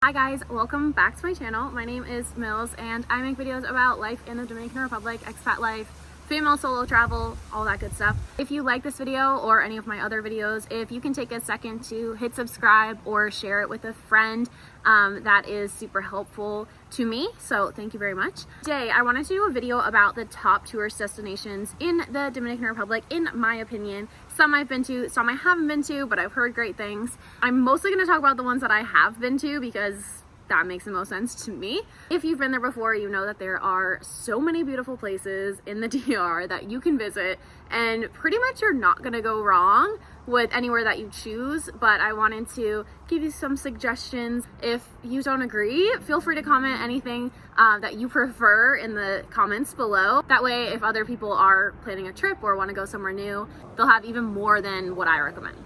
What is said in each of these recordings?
Hi guys, welcome back to my channel. My name is Mills and I make videos about life in the Dominican Republic, expat life, female solo travel, all that good stuff. If you like this video or any of my other videos, if you can take a second to hit subscribe or share it with a friend, that is super helpful to me, so thank you very much. Today I wanted to do a video about the top tourist destinations in the Dominican Republic, in my opinion. Some I've been to, some I haven't been to, but I've heard great things. I'm mostly going to talk about the ones that I have been to because that makes the most sense to me. If you've been there before, you know that there are so many beautiful places in the DR that you can visit, and pretty much you're not gonna go wrong with anywhere that you choose. But I wanted to give you some suggestions. If you don't agree, feel free to comment anything that you prefer in the comments below. That way, if other people are planning a trip or want to go somewhere new, they'll have even more than what I recommend.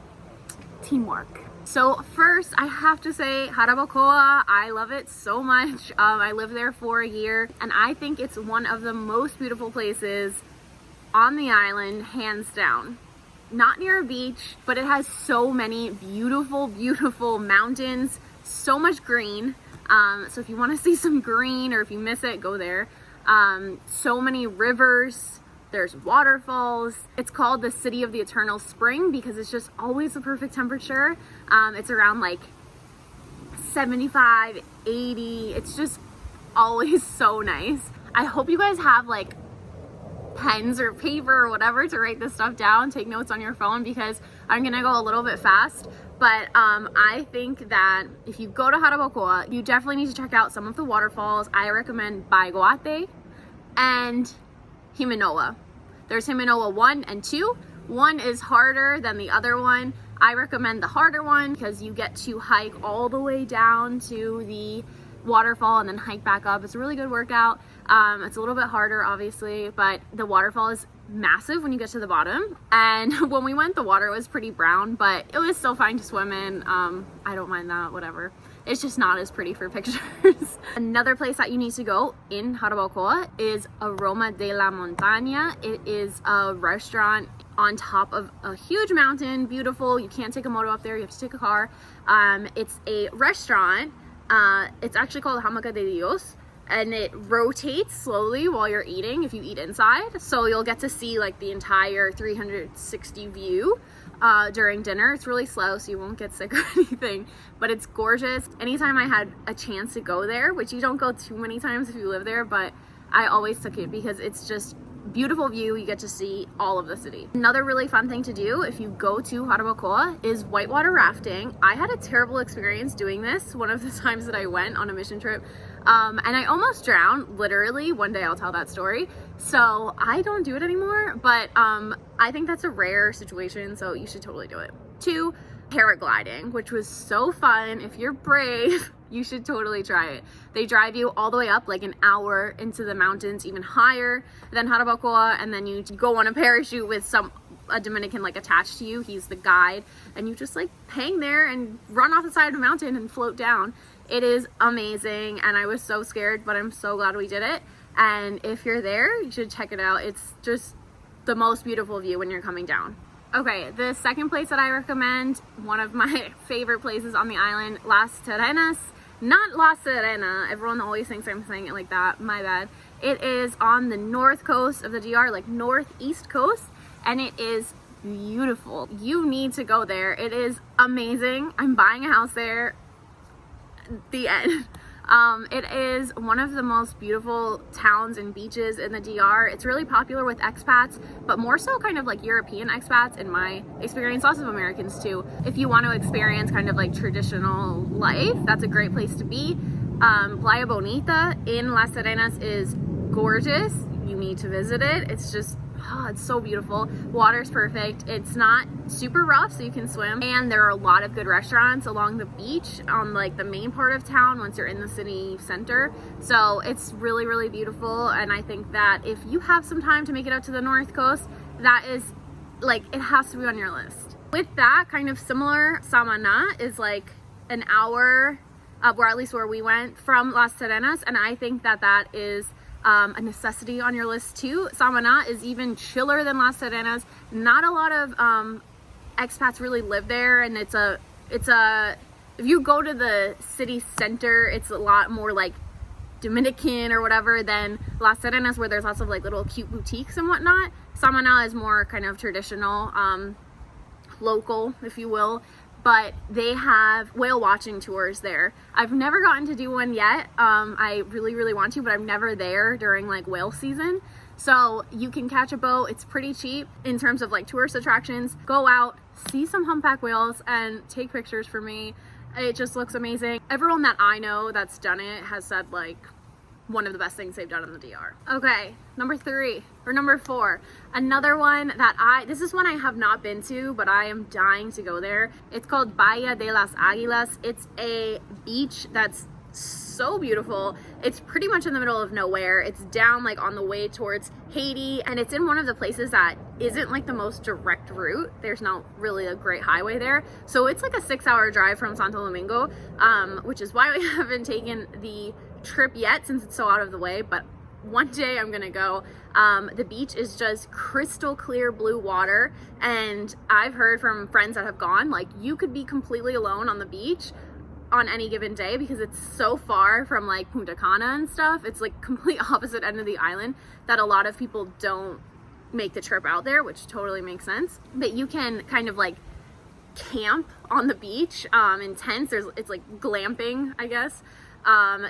Teamwork. So first, I have to say Jarabacoa, I love it so much. I lived there for a year and I think it's one of the most beautiful places on the island, hands down. Not near a beach, but it has so many beautiful, beautiful mountains, so much green. So if you want to see some green or if you miss it, go there. So many rivers. There's waterfalls. It's called the City of the Eternal Spring because it's just always the perfect temperature. It's around like 75, 80. It's just always so nice. I hope you guys have like pens or paper or whatever to write this stuff down. Take notes on your phone because I'm gonna go a little bit fast. But I think that if you go to Jarabacoa, you definitely need to check out some of the waterfalls. I recommend Baiguate and Himenoa. There's Himenoa 1 and 2. One is harder than the other one. I recommend the harder one because you get to hike all the way down to the waterfall and then hike back up. It's a really good workout. It's a little bit harder obviously, but the waterfall is massive when you get to the bottom. And when we went, the water was pretty brown, but it was still fine to swim in. I don't mind that, whatever. It's just not as pretty for pictures. Another place that you need to go in Jarabacoa is Aroma de la Montaña. It is a restaurant on top of a huge mountain, beautiful. You can't take a moto up there, you have to take a car. It's a restaurant. It's actually called Hamaca de Dios, and it rotates slowly while you're eating if you eat inside. So you'll get to see like the entire 360 view during dinner. It's really slow so you won't get sick or anything, but it's gorgeous. Anytime I had a chance to go there, which you don't go too many times if you live there, but I always took it because it's just beautiful view. You get to see all of the city. Another really fun thing to do if you go to Jarabacoa is whitewater rafting. I had a terrible experience doing this one of the times that I went on a mission trip, and I almost drowned, literally. One day I'll tell that story. So I don't do it anymore, but I think that's a rare situation, so you should totally do it. 2, paragliding, which was so fun. If you're brave, you should totally try it. They drive you all the way up like an hour into the mountains, even higher than Jarabacoa, and then you go on a parachute with a Dominican like attached to you. He's the guide, and you just like hang there and run off the side of the mountain and float down. It is amazing, and I was so scared, but I'm so glad we did it. And if you're there, you should check it out. It's just the most beautiful view when you're coming down. Okay, the second place that I recommend, one of my favorite places on the island, Las Terrenas. Not La Serena. Everyone always thinks I'm saying it like that. My bad. It is on the north coast of the DR, like northeast coast, and it is beautiful. You need to go there. It is amazing. I'm buying a house there. The end. It is one of the most beautiful towns and beaches in the DR. It's really popular with expats, but more so kind of like European expats in my experience, lots of Americans too. If you want to experience kind of like traditional life, that's a great place to be. Playa Bonita in Las Terrenas is gorgeous. You need to visit it. It's just, it's so beautiful. Water's perfect. It's not super rough, so you can swim. And there are a lot of good restaurants along the beach on like the main part of town once you're in the city center. So it's really, really beautiful. And I think that if you have some time to make it out to the north coast, that is like, it has to be on your list. With that, kind of similar, Samana is like an hour, or at least where we went, from Las Terrenas. And I think that that is a necessity on your list too. Samana is even chiller than Las Terrenas. Not a lot of expats really live there, and it's a if you go to the city center, it's a lot more like Dominican or whatever than Las Terrenas, where there's lots of like little cute boutiques and whatnot. Samana is more kind of traditional, local, if you will, but they have whale watching tours there. I've never gotten to do one yet. I really want to, but I'm never there during like whale season. So you can catch a boat. It's pretty cheap in terms of like tourist attractions. Go out, see some humpback whales, and take pictures for me. It just looks amazing. Everyone that I know that's done it has said like one of the best things they've done in the DR. Okay, number 4, another one that this is one I have not been to, but I am dying to go there. It's called Bahia de las Aguilas. It's a beach that's so beautiful. It's pretty much in the middle of nowhere. It's down like on the way towards Haiti, and it's in one of the places that isn't like the most direct route. There's not really a great highway there, so it's like a 6-hour drive from Santo Domingo, which is why we haven't taken the trip yet since it's so out of the way, but one day I'm gonna go. The beach is just crystal clear blue water, and I've heard from friends that have gone, like, you could be completely alone on the beach on any given day because it's so far from like Punta Cana and stuff. It's like complete opposite end of the island that a lot of people don't make the trip out there, which totally makes sense. But you can kind of like camp on the beach in tents. It's like glamping, I guess.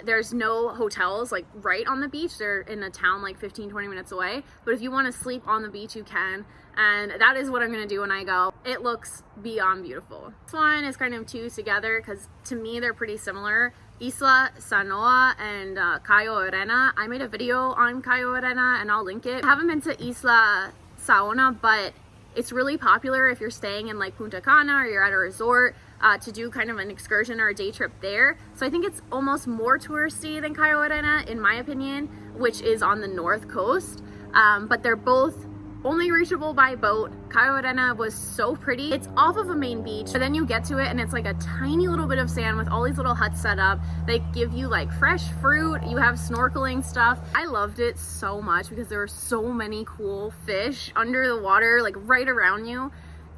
There's no hotels like right on the beach. They're in a town like 15-20 minutes away, but if you want to sleep on the beach, you can, and that is what I'm gonna do when I go. It looks beyond beautiful. This one is kind of two together because to me they're pretty similar. Isla, Saona, and Cayo. I made a video on Cayo and I'll link it. I haven't been to Isla Saona, but it's really popular if you're staying in like Punta Cana or you're at a resort to do kind of an excursion or a day trip there. So I think it's almost more touristy than Cayo in my opinion, which is on the north coast. But they're both only reachable by boat. Cayo was so pretty. It's off of a main beach, but then you get to it and it's like a tiny little bit of sand with all these little huts set up. They give you like fresh fruit. You have snorkeling stuff. I loved it so much because there were so many cool fish under the water, like right around you.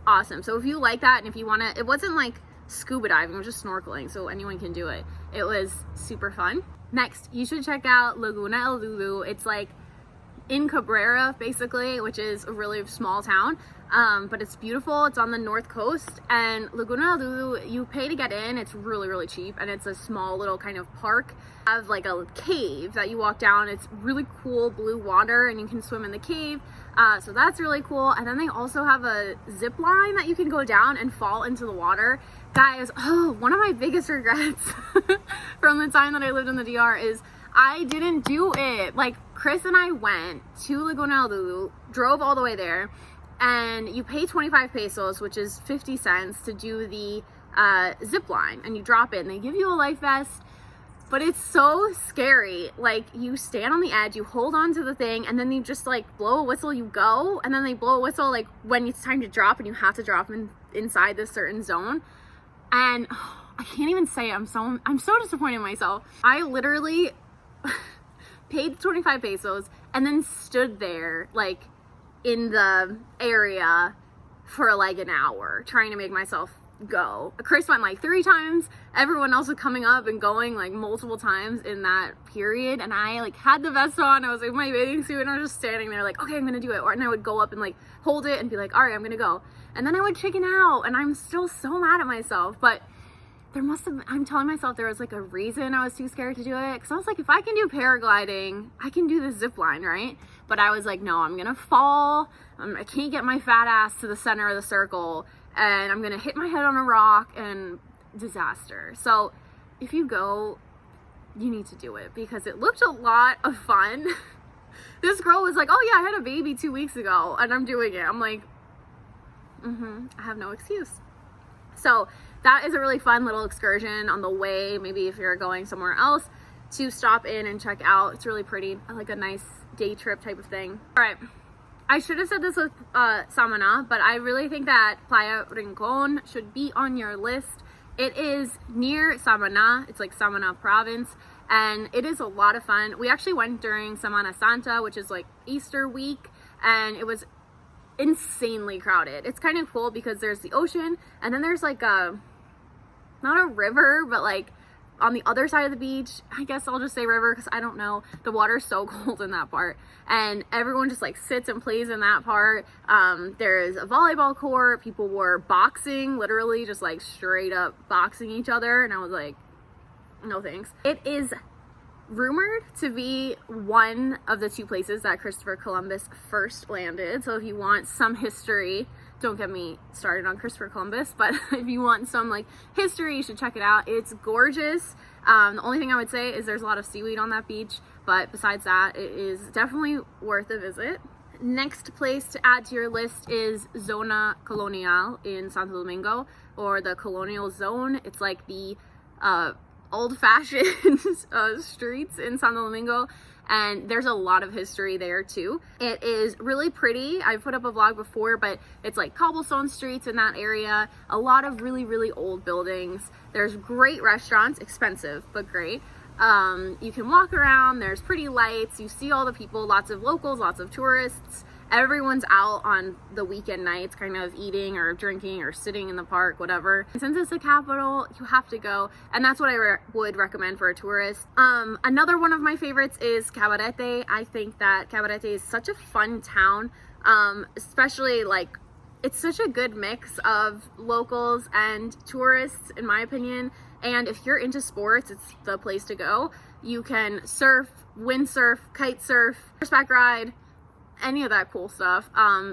Awesome. So if you like that, and if you want to, it wasn't like scuba diving, it was just snorkeling, so anyone can do it. It was super fun. Next, you should check out Laguna Dudu. It's like in Cabarete, basically, which is a really small town, but it's beautiful. It's on the north coast, and Laguna Dudu, you pay to get in. It's really cheap, and it's a small little kind of park. Have like a cave that you walk down. It's really cool blue water, and you can swim in the cave, so that's really cool. And then they also have a zip line that you can go down and fall into the water. Guys, one of my biggest regrets from the time that I lived in the DR is I didn't do it. Like, Chris and I went to Laguna Dudu, drove all the way there, and you pay 25 pesos, which is 50 cents, to do the zip line, and you drop it, and they give you a life vest, but it's so scary. Like, you stand on the edge, you hold on to the thing, and then you just like blow a whistle, you go, and then they blow a whistle like when it's time to drop, and you have to drop inside this certain zone. And I can't even say it. I'm so disappointed in myself. I literally paid 25 pesos and then stood there like in the area for like an hour trying to make myself go. Chris went like 3 times. Everyone else was coming up and going like multiple times in that period, and I like had the vest on. I was like in my bathing suit, and I was just standing there like, okay, I'm gonna do it. And I would go up and like hold it and be like, all right, I'm gonna go. And then I would chicken out, and I'm still so mad at myself. But there must have, I'm telling myself there was like a reason I was too scared to do it. Because I was like, if I can do paragliding, I can do the zip line, right? But I was like, no, I'm gonna fall. I can't get my fat ass to the center of the circle, and I'm gonna hit my head on a rock, and disaster. So if you go, you need to do it because it looked a lot of fun. This girl was like, oh yeah, I had a baby 2 weeks ago and I'm doing it. I'm like, I have no excuse. So that is a really fun little excursion on the way. Maybe if you're going somewhere else, to stop in and check out. It's really pretty. I like a nice day trip type of thing. All right. I should have said this with Samana, but I really think that Playa Rincon should be on your list. It is near Samana. It's like Samana province, and it is a lot of fun. We actually went during Semana Santa, which is like Easter week, and it was insanely crowded. It's kind of cool because there's the ocean, and then there's like a not a river, but like on the other side of the beach. I guess I'll just say river because I don't know. The water's so cold in that part, and everyone just like sits and plays in that part. There's a volleyball court. People were boxing, literally just like straight up boxing each other, and I was like, no thanks. It is rumored to be one of the 2 places that Christopher Columbus first landed. So if you want some history, don't get me started on Christopher Columbus, but if you want some like history, you should check it out. It's gorgeous. The only thing I would say is there's a lot of seaweed on that beach, but besides that, it is definitely worth a visit. Next place to add to your list is Zona Colonial in Santo Domingo, or the colonial zone. It's like the old-fashioned streets in Santo Domingo, and there's a lot of history there too. It is really pretty. I've put up a vlog before, but it's like cobblestone streets in that area, a lot of really old buildings. There's great restaurants, expensive but great. You can walk around, there's pretty lights, you see all the people, lots of locals, lots of tourists. Everyone's out on the weekend nights kind of eating or drinking or sitting in the park, whatever. And since it's the capital, you have to go, and that's what I would recommend for a tourist. Another one of my favorites is Cabarete. I think that Cabarete is such a fun town, especially like it's such a good mix of locals and tourists, in my opinion. And if you're into sports, it's the place to go. You can surf, windsurf, kite surf, horseback ride, any of that cool stuff.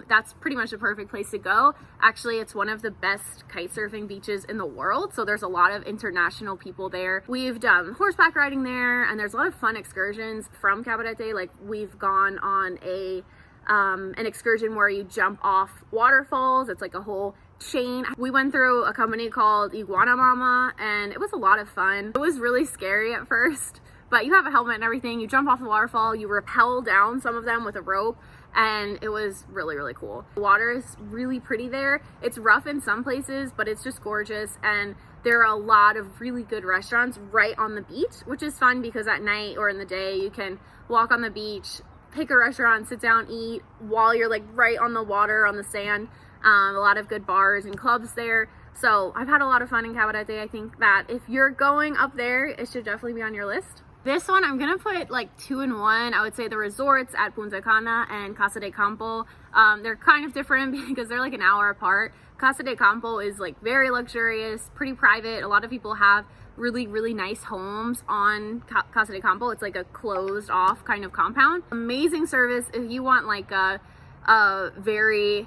That's pretty much a perfect place to go. Actually, it's one of the best kite surfing beaches in the world, so there's a lot of international people there. We've done horseback riding there, and there's a lot of fun excursions from Cabarete. Like, we've gone on an excursion where you jump off waterfalls. It's like a whole chain. We went through a company called Iguana Mama, and it was a lot of fun. It was really scary at first, but you have a helmet and everything. You jump off the waterfall, you rappel down some of them with a rope, and it was really cool. The water is really pretty there. It's rough in some places, but it's just gorgeous, and there are a lot of really good restaurants right on the beach, which is fun because at night or in the day you can walk on the beach, pick a restaurant, sit down, eat while you're like right on the water, on the sand. A lot of good bars and clubs there. So I've had a lot of fun in Cabarete. I think that if you're going up there, it should definitely be on your list. This one, I'm gonna put like 2 in 1. I would say the resorts at Punta Cana and Casa de Campo. They're kind of different because they're like an hour apart. Casa de Campo is like very luxurious, pretty private. A lot of people have really nice homes on Casa de Campo. It's like a closed off kind of compound. Amazing service. If you want like a very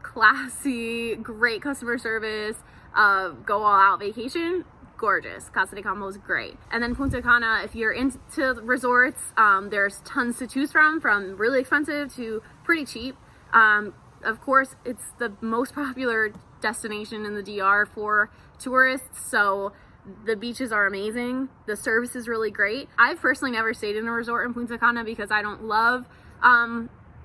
classy, great customer service, go all out vacation, gorgeous. Casa de Campo is great. And then Punta Cana, if you're into resorts, there's tons to choose from really expensive to pretty cheap. Of course, it's the most popular destination in the DR for tourists, so the beaches are amazing. The service is really great. I've personally never stayed in a resort in Punta Cana because I don't love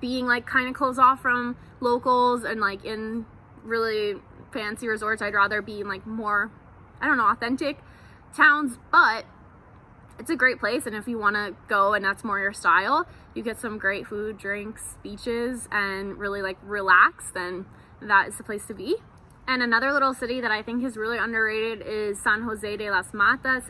being like kind of closed off from locals and like in really fancy resorts. I'd rather be in like more, I don't know, authentic towns, but it's a great place. And if you want to go and that's more your style, you get some great food, drinks, beaches, and really like relax, then that is the place to be. And another little city that I think is really underrated is San Jose de las Matas.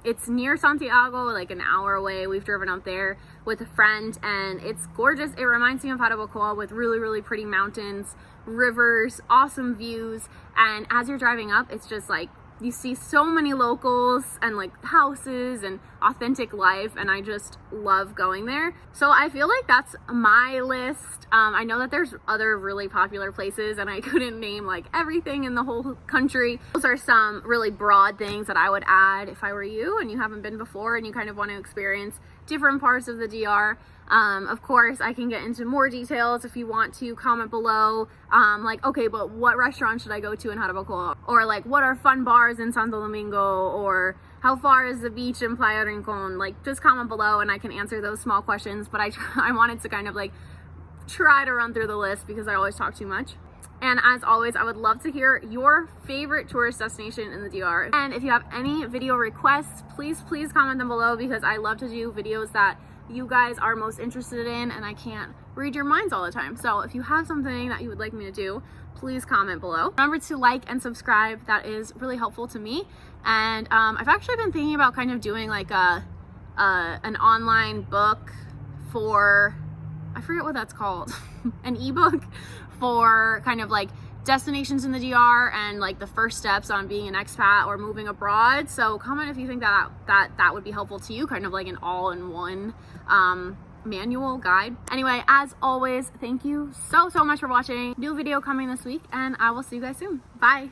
It's near Santiago, like an hour away. We've driven up there with a friend and it's gorgeous. It reminds me of Jarabacoa with really pretty mountains, rivers, awesome views. And as you're driving up, it's just like you see so many locals and like houses and authentic life, and I just love going there. So I feel like that's my list. I know that there's other really popular places and I couldn't name like everything in the whole country. Those are some really broad things that I would add if I were you and you haven't been before and you kind of want to experience different parts of the DR. Of course, I can get into more details if you want to comment below. Like, okay, but what restaurant should I go to in Jarabacoa? Or like, what are fun bars in Santo Domingo? Or how far is the beach in Playa Rincon? Like, just comment below and I can answer those small questions. But I wanted to kind of like try to run through the list because I always talk too much. And as always, I would love to hear your favorite tourist destination in the DR. And if you have any video requests, please comment them below because I love to do videos that you guys are most interested in and I can't read your minds all the time. So if you have something that you would like me to do, please comment below. Remember to like and subscribe. That is really helpful to me. And I've actually been thinking about kind of doing like an online book for, I forget what that's called, an ebook for kind of like destinations in the DR and like the first steps on being an expat or moving abroad. So comment if you think that would be helpful to you, kind of like an all-in-one manual guide. Anyway, as always, thank you so much for watching. New video coming this week, and I will see you guys soon. Bye.